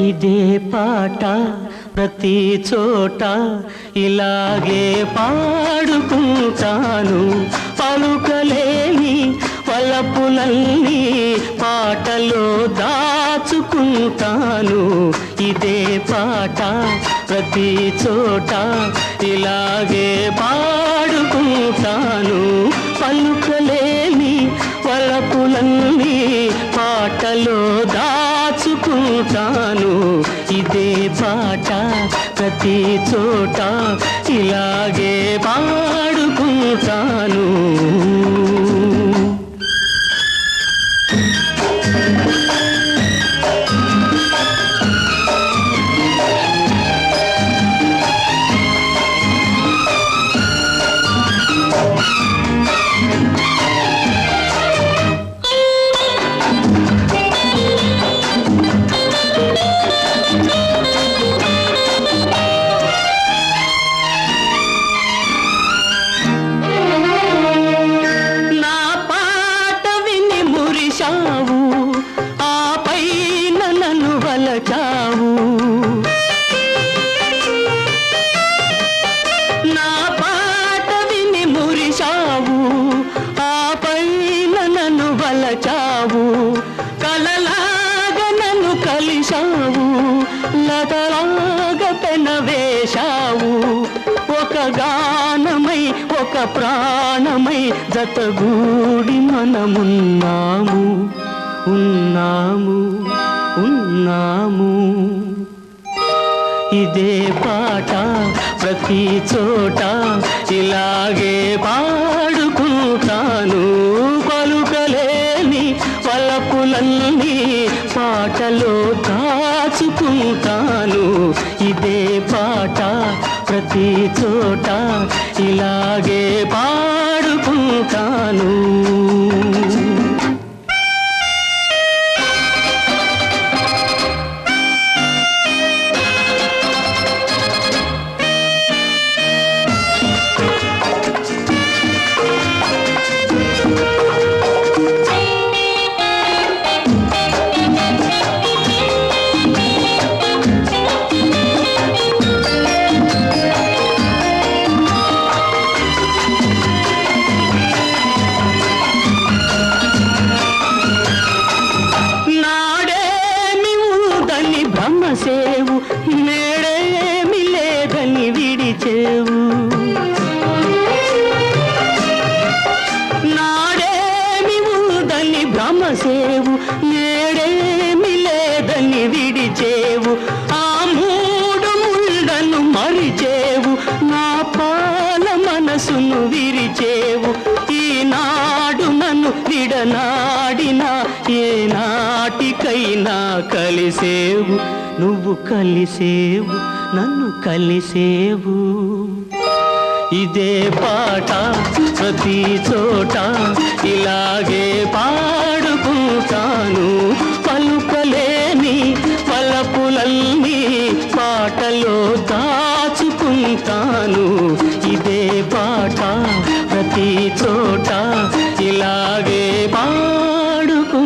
ఇదే పాట ప్రతి చోట ఇలాగే పాడుకుంటాను. పలుకలేని వలపులన్నీ పాటలో దాచుకుంటాను. ఇదే పాట ప్రతి చోట ఇలాగే పాడుకుంటాను. పలుకలేని వలపులన్నీ పాటలో దాచుకుంటాను. ఇదే పాట ప్రతి చోట ఇలాగే పాడుకుంటాను. ఆపై నన్ను వలచావు. నా పాట విని మురిశావు, ఆపై నన్ను వలచావు. కలలాగా నన్ను కలిశావు, లతలాగా పెనవేశావు. ఒక గానమై ఒక ప్రాణమై జతగూడి మనమున్నాము, ఉన్నాము, ఉన్నాము. ఇదే పాట ప్రతి చోట ఇలాగే పాడుకుంటాను. పలుకలేని వలపులన్నీ పాటలో దాచుకుంటాను. ఇదే పాట ప్రతి చోట ఇలాగే పాడుకుంటాను. బ్రహ్మసేవు నేడేమి లేదని విడిచేవు. నాడేమి ఉందని బ్రహ్మసేవు నేడేమి లేదని విడిచేవు. ఆ మూడు ముళ్ళను మరిచేవు, నా పాల మనసును విరిచేవు. ఈనాడు నన్ను విడనాడినా ఏనాటికైనా కలిసేవు. నువ్వు కలిసేవు, నన్ను కలిసేవు. ఇదే పాట ప్రతి చోట ఇలాగే పాడుకుంటాను. పలుకలేని వలపులన్నీ పాటలో దాచుకుంటాను. ఇదే పాట ప్రతి చోట ఇలాగే పాడుకుంటాను.